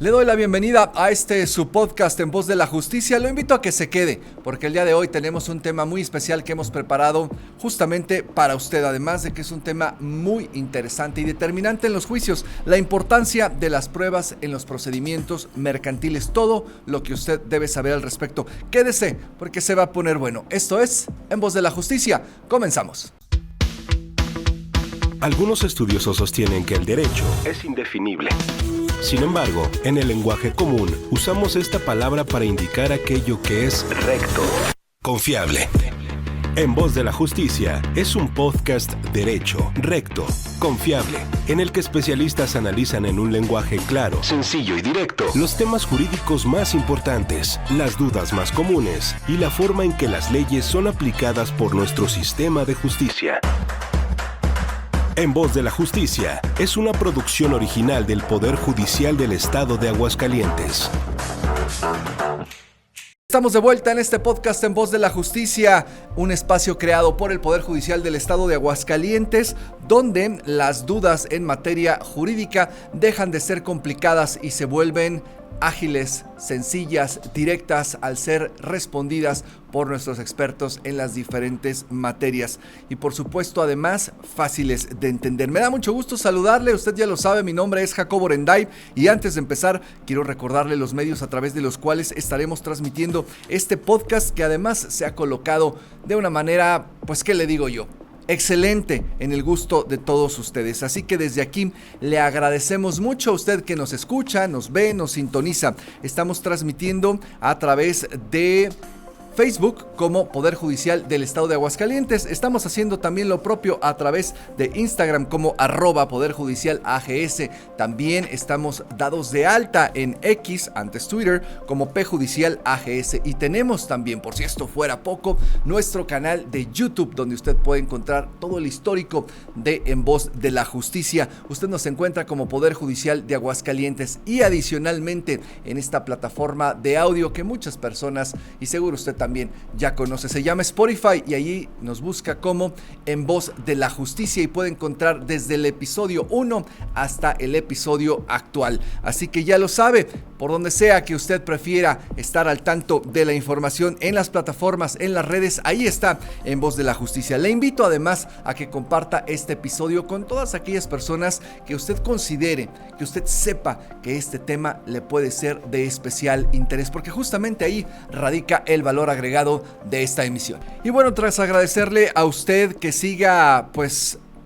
Le doy la bienvenida a su podcast En Voz de la Justicia. Lo invito a que se quede, porque el día de hoy tenemos un tema muy especial que hemos preparado justamente para usted, además de que es un tema muy interesante y determinante en los juicios, la importancia de las pruebas en los procedimientos mercantiles, todo lo que usted debe saber al respecto. Quédese, porque se va a poner bueno. Esto es En Voz de la Justicia. Comenzamos. Algunos estudiosos sostienen que el derecho es indefinible. Sin embargo, en el lenguaje común, usamos esta palabra para indicar aquello que es recto, confiable. En Voz de la Justicia es un podcast derecho, recto, confiable, en el que especialistas analizan en un lenguaje claro, sencillo y directo los temas jurídicos más importantes, las dudas más comunes y la forma en que las leyes son aplicadas por nuestro sistema de justicia. En Voz de la Justicia es una producción original del Poder Judicial del Estado de Aguascalientes. Estamos de vuelta en este podcast En Voz de la Justicia, un espacio creado por el Poder Judicial del Estado de Aguascalientes, donde las dudas en materia jurídica dejan de ser complicadas y se vuelven ágiles, sencillas, directas al ser respondidas por nuestros expertos en las diferentes materias y por supuesto además fáciles de entender. Me da mucho gusto saludarle, usted ya lo sabe, mi nombre es Jacobo Orenday y antes de empezar quiero recordarle los medios a través de los cuales estaremos transmitiendo este podcast que además se ha colocado de una manera, pues ¿qué le digo yo? Excelente en el gusto de todos ustedes. Así que desde aquí le agradecemos mucho a usted que nos escucha, nos ve, nos sintoniza. Estamos transmitiendo a través de Facebook como Poder Judicial del Estado de Aguascalientes. Estamos haciendo también lo propio a través de Instagram como @Poder Judicial AGS. También estamos dados de alta en X, antes Twitter, como P Judicial AGS. Y tenemos también, por si esto fuera poco, nuestro canal de YouTube, donde usted puede encontrar todo el histórico de En Voz de la Justicia. Usted nos encuentra como Poder Judicial de Aguascalientes y adicionalmente en esta plataforma de audio que muchas personas, y seguro usted también ya conoce, se llama Spotify y allí nos busca como En Voz de la Justicia y puede encontrar desde el episodio 1 hasta el episodio actual. Así que ya lo sabe, por donde sea que usted prefiera estar al tanto de la información en las plataformas, en las redes, ahí está En Voz de la Justicia. Le invito además a que comparta este episodio con todas aquellas personas que usted considere, que usted sepa que este tema le puede ser de especial interés, porque justamente ahí radica el valor agregado de esta emisión. Y bueno, tras agradecerle a usted que siga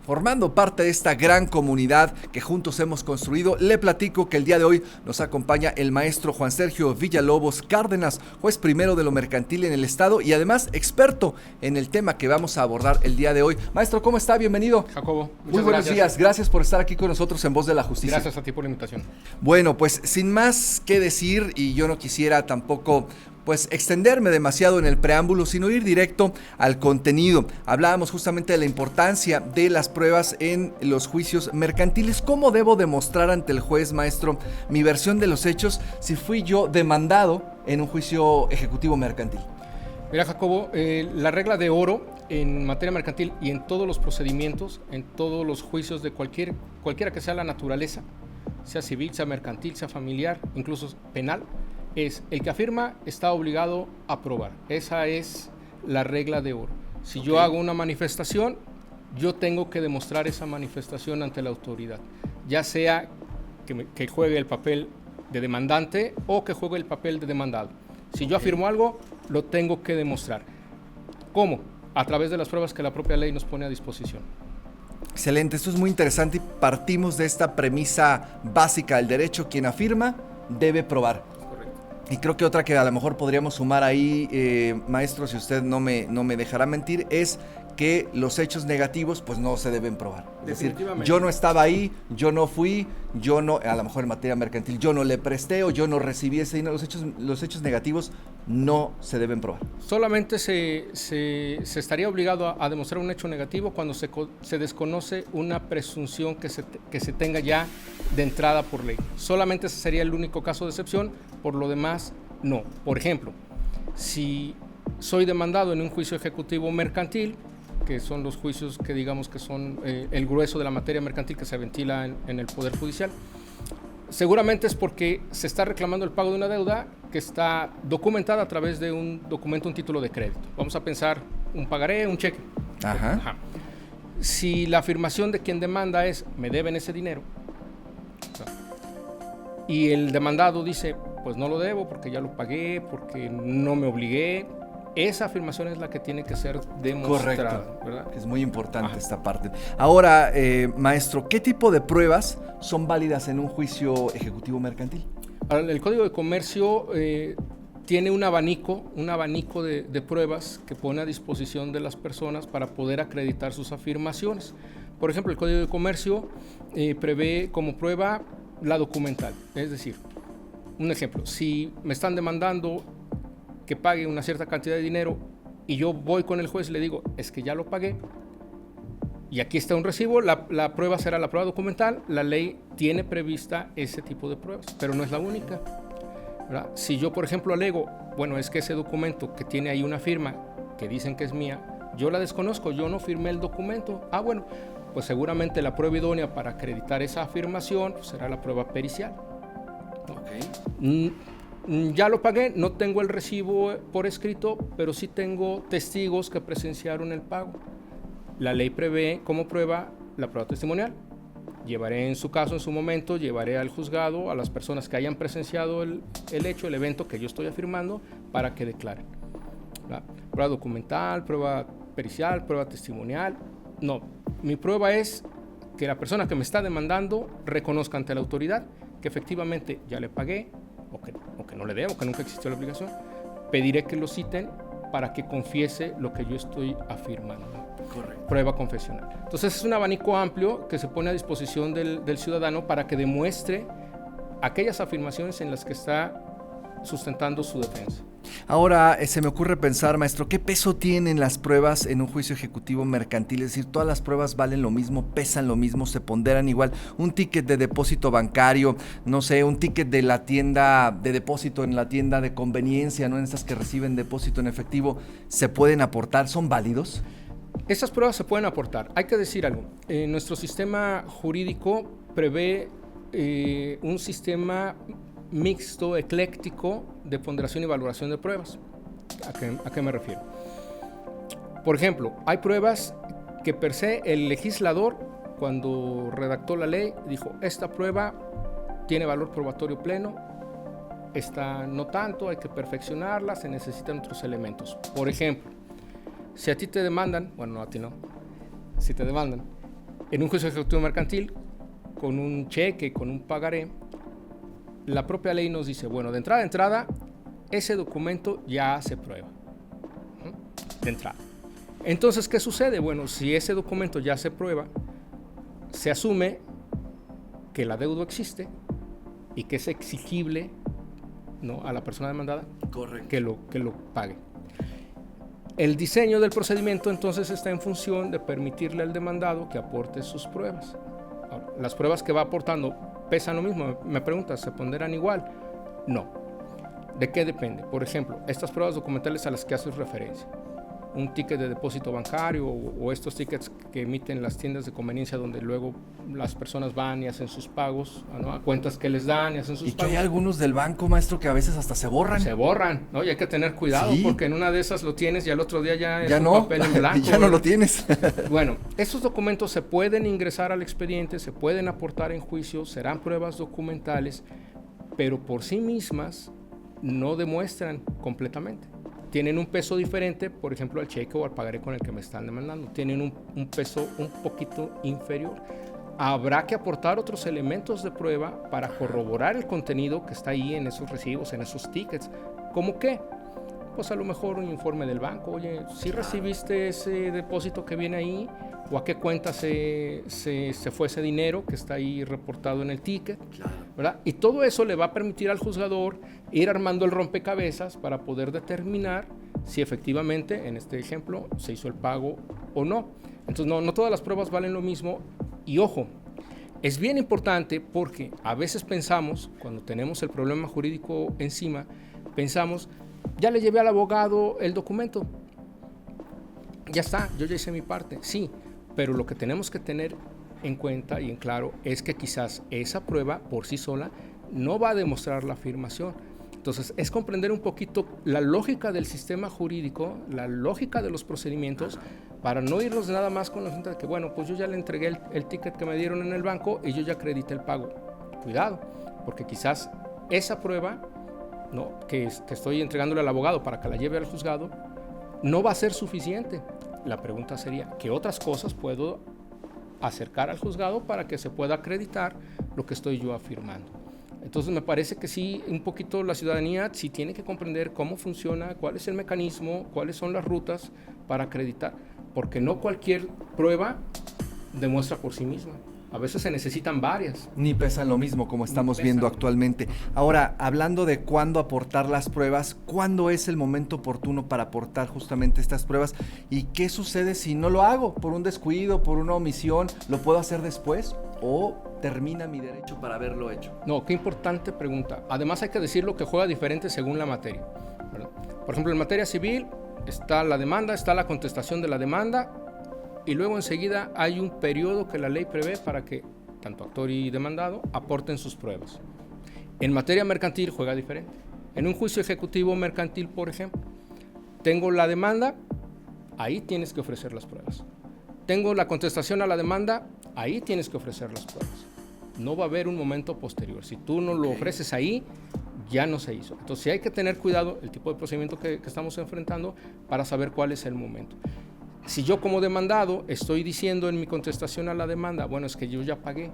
formando parte de esta gran comunidad que juntos hemos construido, le platico que el día de hoy nos acompaña el maestro Juan Sergio Villalobos Cárdenas, juez primero de lo mercantil en el estado y además experto en el tema que vamos a abordar el día de hoy. Maestro, ¿cómo está? Bienvenido. Jacobo, muy buenos días. Gracias por estar aquí con nosotros en Voz de la Justicia. Gracias a ti por la invitación. Bueno, pues sin más que decir, y yo no quisiera tampoco extenderme demasiado en el preámbulo, sino ir directo al contenido. Hablábamos justamente de la importancia de las pruebas en los juicios mercantiles. ¿Cómo debo demostrar ante el juez, maestro, mi versión de los hechos si fui yo demandado en un juicio ejecutivo mercantil? Mira, Jacobo, la regla de oro en materia mercantil y en todos los procedimientos, en todos los juicios de cualquiera que sea la naturaleza, sea civil, sea mercantil, sea familiar, incluso penal, es el que afirma está obligado a probar. Esa es la regla de oro. Si yo hago una manifestación, yo tengo que demostrar esa manifestación ante la autoridad, ya sea que juegue el papel de demandante o que juegue el papel de demandado. Si yo afirmo algo, lo tengo que demostrar. ¿Cómo? A través de las pruebas que la propia ley nos pone a disposición. Excelente, esto es muy interesante y partimos de esta premisa básica del derecho: quien afirma debe probar. Y creo que otra que a lo mejor podríamos sumar ahí, maestro, si usted no me dejará mentir, es que los hechos negativos pues no se deben probar. Es decir, yo no estaba ahí, yo no fui, yo no, a lo mejor en materia mercantil, yo no le presté o yo no recibí ese dinero. Los hechos negativos no se deben probar. Solamente se estaría obligado a demostrar un hecho negativo cuando se desconoce una presunción que se tenga ya de entrada por ley. Solamente ese sería el único caso de excepción, por lo demás no. Por ejemplo, si soy demandado en un juicio ejecutivo mercantil, que son los juicios que digamos que son el grueso de la materia mercantil que se ventila en el Poder Judicial, Seguramente es porque se está reclamando el pago de una deuda que está documentada a través de un documento, un título de crédito. Vamos a pensar un pagaré, un cheque. Ajá. Si la afirmación de quien demanda es, me deben ese dinero, y el demandado dice, pues no lo debo porque ya lo pagué, porque no me obligué, esa afirmación es la que tiene que ser demostrada. Correcto, ¿verdad? es muy importante esta parte. Ahora, maestro, ¿qué tipo de pruebas son válidas en un juicio ejecutivo mercantil? Ahora, el Código de Comercio tiene un abanico de pruebas que pone a disposición de las personas para poder acreditar sus afirmaciones. Por ejemplo, el Código de Comercio prevé como prueba la documental. Es decir, un ejemplo, si me están demandando que pague una cierta cantidad de dinero y yo voy con el juez y le digo, es que ya lo pagué y aquí está un recibo, la prueba será la prueba documental. La ley tiene prevista ese tipo de pruebas, pero no es la única, ¿verdad? Si yo, por ejemplo, alego, bueno, es que ese documento que tiene ahí una firma que dicen que es mía, yo la desconozco, yo no firmé el documento. Bueno, pues seguramente la prueba idónea para acreditar esa afirmación será la prueba pericial. Okay. Ya lo pagué, no tengo el recibo por escrito, pero sí tengo testigos que presenciaron el pago. La ley prevé como prueba la prueba testimonial. Llevaré en su caso, en su momento, llevaré al juzgado a las personas que hayan presenciado el hecho, el evento que yo estoy afirmando, para que declaren. ¿Verdad? Prueba documental, prueba pericial, prueba testimonial. No, mi prueba es que la persona que me está demandando reconozca ante la autoridad que efectivamente ya le pagué, o que no le debo, que nunca existió la obligación. Pediré que lo citen para que confiese lo que yo estoy afirmando. Correcto. Prueba confesional. Entonces es un abanico amplio que se pone a disposición del ciudadano para que demuestre aquellas afirmaciones en las que está sustentando su defensa. Ahora, se me ocurre pensar, maestro, ¿qué peso tienen las pruebas en un juicio ejecutivo mercantil? Es decir, ¿todas las pruebas valen lo mismo, pesan lo mismo, se ponderan igual? Un ticket de depósito bancario, no sé, un ticket de la tienda de depósito en la tienda de conveniencia, ¿no? En estas que reciben depósito en efectivo, ¿se pueden aportar? ¿Son válidos? Esas pruebas se pueden aportar. Hay que decir algo. Nuestro sistema jurídico prevé un sistema mixto, ecléctico, de ponderación y valoración de pruebas. ¿A qué me refiero? Por ejemplo, hay pruebas que per se el legislador, cuando redactó la ley, dijo, esta prueba tiene valor probatorio pleno, esta no tanto, hay que perfeccionarla, se necesitan otros elementos. Por ejemplo, si a ti te demandan, bueno, no a ti no, si te demandan en un juicio ejecutivo mercantil con un cheque, con un pagaré, la propia ley nos dice, bueno, de entrada, ese documento ya se prueba. De entrada. Entonces, ¿qué sucede? Bueno, si ese documento ya se prueba, se asume que la deuda existe y que es exigible, ¿no?, a la persona demandada. Correcto. que lo pague. El diseño del procedimiento entonces está en función de permitirle al demandado que aporte sus pruebas. Ahora, las pruebas que va aportando pesan lo mismo. Me preguntas, ¿se ponderan igual? No. ¿De qué depende? Por ejemplo, estas pruebas documentales a las que haces referencia, un ticket de depósito bancario o estos tickets que emiten las tiendas de conveniencia donde luego las personas van y hacen sus pagos, ¿no?, a cuentas que les dan y hacen sus pagos. Y que pagos. hay algunos del banco, maestro, que a veces hasta se borran. Se borran, ¿no? Y hay que tener cuidado, sí, porque en una de esas lo tienes y al otro día ya es un papel en blanco. Ya no lo tienes. Bueno, estos documentos se pueden ingresar al expediente, se pueden aportar en juicio, serán pruebas documentales, pero por sí mismas no demuestran completamente. Tienen un peso diferente, por ejemplo, al cheque o al pagaré con el que me están demandando. Tienen un peso un poquito inferior. Habrá que aportar otros elementos de prueba para corroborar el contenido que está ahí en esos recibos, en esos tickets. ¿Cómo qué? Pues a lo mejor un informe del banco. Oye, ¿sí recibiste ese depósito que viene ahí? ¿O a qué cuenta se fue ese dinero que está ahí reportado en el ticket? ¿Verdad? Y todo eso le va a permitir al juzgador ir armando el rompecabezas para poder determinar si efectivamente, en este ejemplo, se hizo el pago o no. Entonces, no todas las pruebas valen lo mismo. Y ojo, es bien importante porque a veces pensamos, cuando tenemos el problema jurídico encima, pensamos, ya le llevé al abogado el documento, ya está, yo ya hice mi parte, sí, pero lo que tenemos que tener en cuenta y en claro es que quizás esa prueba por sí sola no va a demostrar la afirmación. Entonces, es comprender un poquito la lógica del sistema jurídico, la lógica de los procedimientos, para no irnos nada más con la gente de que, bueno, pues yo ya le entregué el ticket que me dieron en el banco y yo ya acredité el pago. Cuidado, porque quizás esa prueba, ¿no?, que estoy entregándole al abogado para que la lleve al juzgado, no va a ser suficiente. La pregunta sería, ¿qué otras cosas puedo acercar al juzgado para que se pueda acreditar lo que estoy yo afirmando? Entonces me parece que sí, un poquito la ciudadanía sí tiene que comprender cómo funciona, cuál es el mecanismo, cuáles son las rutas para acreditar, porque no cualquier prueba demuestra por sí misma. A veces se necesitan varias. Ni pesan lo mismo como estamos viendo actualmente. Ahora, hablando de cuándo aportar las pruebas, ¿cuándo es el momento oportuno para aportar justamente estas pruebas? ¿Y qué sucede si no lo hago? ¿Por un descuido, por una omisión? ¿Lo puedo hacer después? ¿O termina mi derecho para haberlo hecho? No, qué importante pregunta. Además hay que decirlo que juega diferente según la materia, ¿verdad? Por ejemplo, en materia civil está la demanda, está la contestación de la demanda, y luego enseguida hay un periodo que la ley prevé para que tanto actor y demandado aporten sus pruebas. En materia mercantil juega diferente. En un juicio ejecutivo mercantil, por ejemplo, tengo la demanda, ahí tienes que ofrecer las pruebas. Tengo la contestación a la demanda, ahí tienes que ofrecer las pruebas. No va a haber un momento posterior. Si tú no lo ofreces ahí, ya no se hizo. Entonces sí hay que tener cuidado el tipo de procedimiento que estamos enfrentando para saber cuál es el momento. Si yo como demandado estoy diciendo en mi contestación a la demanda, bueno, es que yo ya pagué,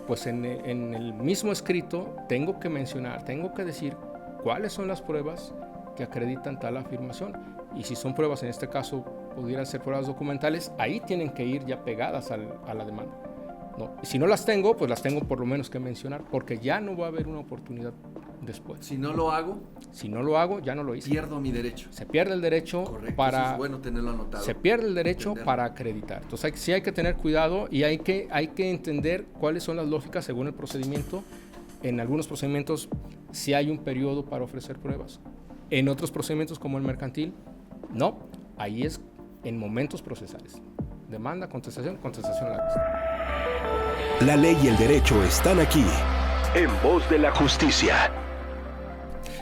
pues en el mismo escrito tengo que mencionar, tengo que decir cuáles son las pruebas que acreditan tal afirmación. Y si son pruebas, en este caso pudieran ser pruebas documentales, ahí tienen que ir ya pegadas a la demanda. No, si no las tengo, pues las tengo por lo menos que mencionar, porque ya no va a haber una oportunidad después. Si no lo hago, ya no lo hice. Pierdo mi derecho. Se pierde el derecho. Correcto, para... eso es bueno tenerlo anotado. Se pierde el derecho para acreditar. Entonces sí hay que tener cuidado y hay que entender cuáles son las lógicas según el procedimiento. En algunos procedimientos sí hay un periodo para ofrecer pruebas. En otros procedimientos como el mercantil, no. Ahí es en momentos procesales. Demanda, contestación a la vista. La ley y el derecho están aquí, en voz de la justicia.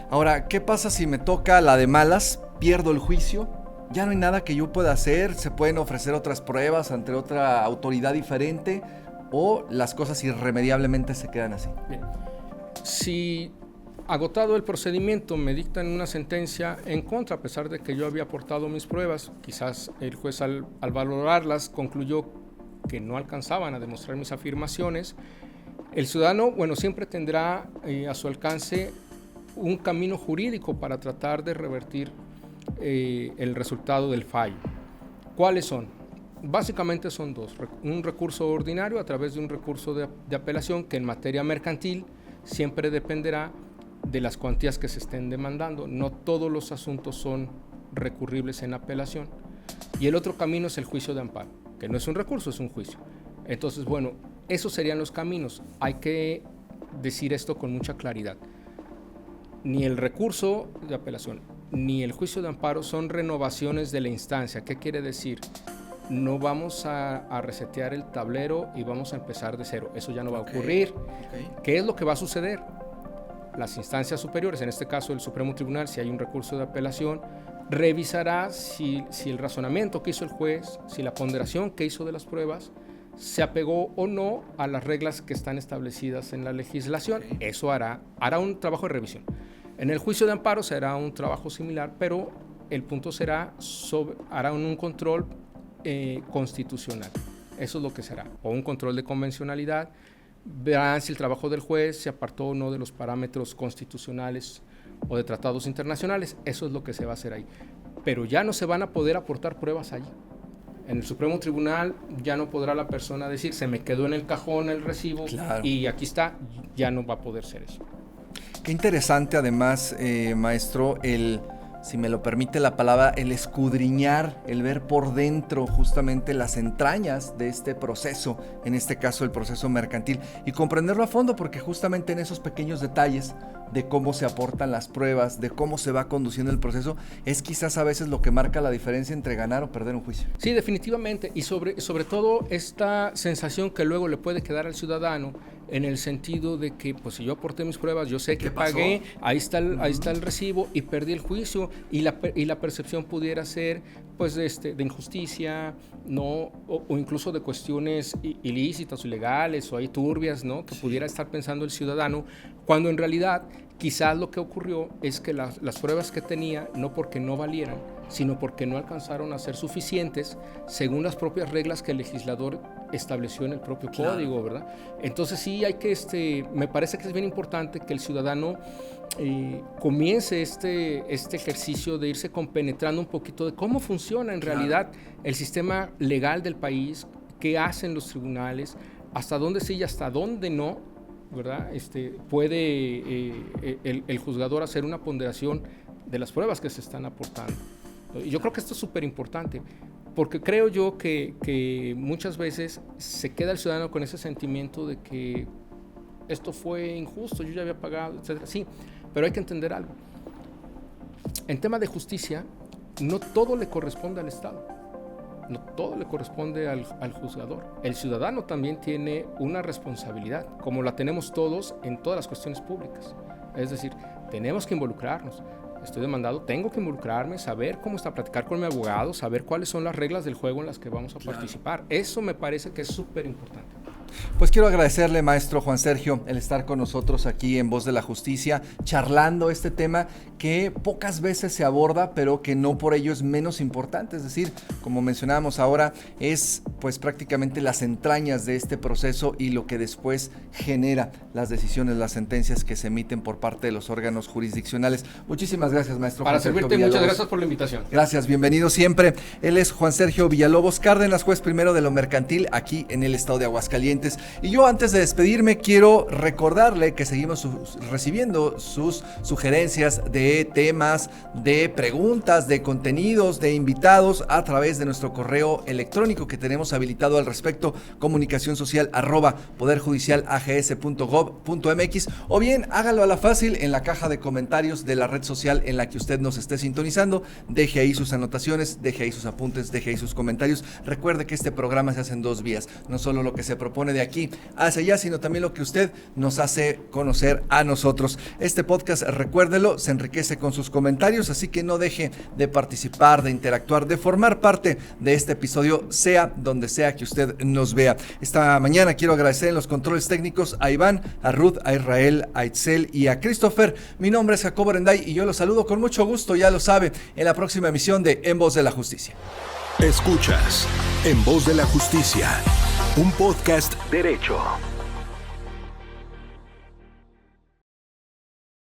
Ahora, ¿qué pasa si me toca la de malas? ¿Pierdo el juicio? ¿Ya no hay nada que yo pueda hacer? ¿Se pueden ofrecer otras pruebas ante otra autoridad diferente? ¿O las cosas irremediablemente se quedan así? Bien. Si agotado el procedimiento me dictan una sentencia en contra, a pesar de que yo había aportado mis pruebas, quizás el juez al valorarlas concluyó que no alcanzaban a demostrar mis afirmaciones, el ciudadano, bueno, siempre tendrá a su alcance un camino jurídico para tratar de revertir el resultado del fallo. ¿Cuáles son? Básicamente son dos: un recurso ordinario a través de un recurso de apelación, que en materia mercantil siempre dependerá de las cuantías que se estén demandando. No todos los asuntos son recurribles en apelación. Y el otro camino es el juicio de amparo, que no es un recurso, es un juicio. Entonces, bueno, esos serían los caminos. Hay que decir esto con mucha claridad. Ni el recurso de apelación ni el juicio de amparo son renovaciones de la instancia. ¿Qué quiere decir? No vamos a resetear el tablero y vamos a empezar de cero. Eso ya no va a ocurrir. ¿Qué es lo que va a suceder? Las instancias superiores, en este caso el Supremo Tribunal, si hay un recurso de apelación, revisará si el razonamiento que hizo el juez, si la ponderación que hizo de las pruebas se apegó o no a las reglas que están establecidas en la legislación. Eso hará un trabajo de revisión. En el juicio de amparo se hará un trabajo similar, pero el punto será hará un control constitucional. Eso es lo que será, o un control de convencionalidad. Verán si el trabajo del juez se apartó o no de los parámetros constitucionales o de tratados internacionales. Eso es lo que se va a hacer ahí. Pero ya no se van a poder aportar pruebas allí. En el Supremo Tribunal ya no podrá la persona decir, se me quedó en el cajón el recibo, claro, y aquí está. Ya no va a poder ser eso. Qué interesante además, maestro, el si me lo permite la palabra, el escudriñar, el ver por dentro justamente las entrañas de este proceso, en este caso el proceso mercantil, y comprenderlo a fondo, porque justamente en esos pequeños detalles de cómo se aportan las pruebas, de cómo se va conduciendo el proceso, es quizás a veces lo que marca la diferencia entre ganar o perder un juicio. Sí, definitivamente, y sobre todo esta sensación que luego le puede quedar al ciudadano, en el sentido de que, pues, si yo aporté mis pruebas, yo sé que pagué, ahí está el recibo y perdí el juicio, y la percepción pudiera ser, pues, de injusticia, ¿no? O incluso de cuestiones ilícitas o ilegales o ahí turbias, ¿no? Que pudiera estar pensando el ciudadano, cuando en realidad quizás lo que ocurrió es que las pruebas que tenía, no porque no valieran, sino porque no alcanzaron a ser suficientes según las propias reglas que el legislador estableció en el propio código, ¿verdad? Entonces sí hay que, me parece que es bien importante que el ciudadano comience este ejercicio de irse compenetrando un poquito de cómo funciona en realidad el sistema legal del país, qué hacen los tribunales, hasta dónde sí y hasta dónde no, ¿verdad? Puede el juzgador hacer una ponderación de las pruebas que se están aportando. Y yo creo que esto es súper importante, porque creo yo que muchas veces se queda el ciudadano con ese sentimiento de que esto fue injusto, yo ya había pagado, etc. Sí, pero hay que entender algo. En tema de justicia, no todo le corresponde al Estado, no todo le corresponde al juzgador. El ciudadano también tiene una responsabilidad, como la tenemos todos en todas las cuestiones públicas. Es decir, tenemos que involucrarnos. Estoy demandado, tengo que involucrarme, saber cómo está, platicar con mi abogado, saber cuáles son las reglas del juego en las que vamos a participar. Eso me parece que es súper importante. Pues quiero agradecerle, maestro Juan Sergio, el estar con nosotros aquí en Voz de la Justicia, charlando este tema que pocas veces se aborda, pero que no por ello es menos importante. Es decir, como mencionábamos ahora, es pues prácticamente las entrañas de este proceso y lo que después genera las decisiones, las sentencias que se emiten por parte de los órganos jurisdiccionales. Muchísimas gracias, maestro Para Juan Sergio servirte, Villalobos. muchas gracias por la invitación. Gracias, bienvenido siempre. Él es Juan Sergio Villalobos Cárdenas, juez primero de lo mercantil aquí en el estado de Aguascalientes. Y yo, antes de despedirme, quiero recordarle que seguimos recibiendo sus sugerencias de temas, de preguntas, de contenidos, de invitados a través de nuestro correo electrónico que tenemos habilitado al respecto, comunicacionsocial@poderjudicialags.gov.mx, o bien hágalo a la fácil en la caja de comentarios de la red social en la que usted nos esté sintonizando. Deje ahí sus anotaciones, deje ahí sus apuntes, deje ahí sus comentarios. Recuerde que este programa se hace en dos vías, no solo lo que se propone de aquí hacia allá, sino también lo que usted nos hace conocer a nosotros. Este podcast, recuérdelo, se enriquece con sus comentarios, así que no deje de participar, de interactuar, de formar parte de este episodio, sea donde sea que usted nos vea. Esta mañana quiero agradecer en los controles técnicos a Iván, a Ruth, a Israel, a Itzel y a Christopher. Mi nombre es Jacobo Arenday y yo los saludo con mucho gusto, ya lo sabe, en la próxima emisión de En Voz de la Justicia. Escuchas En Voz de la Justicia, un podcast derecho.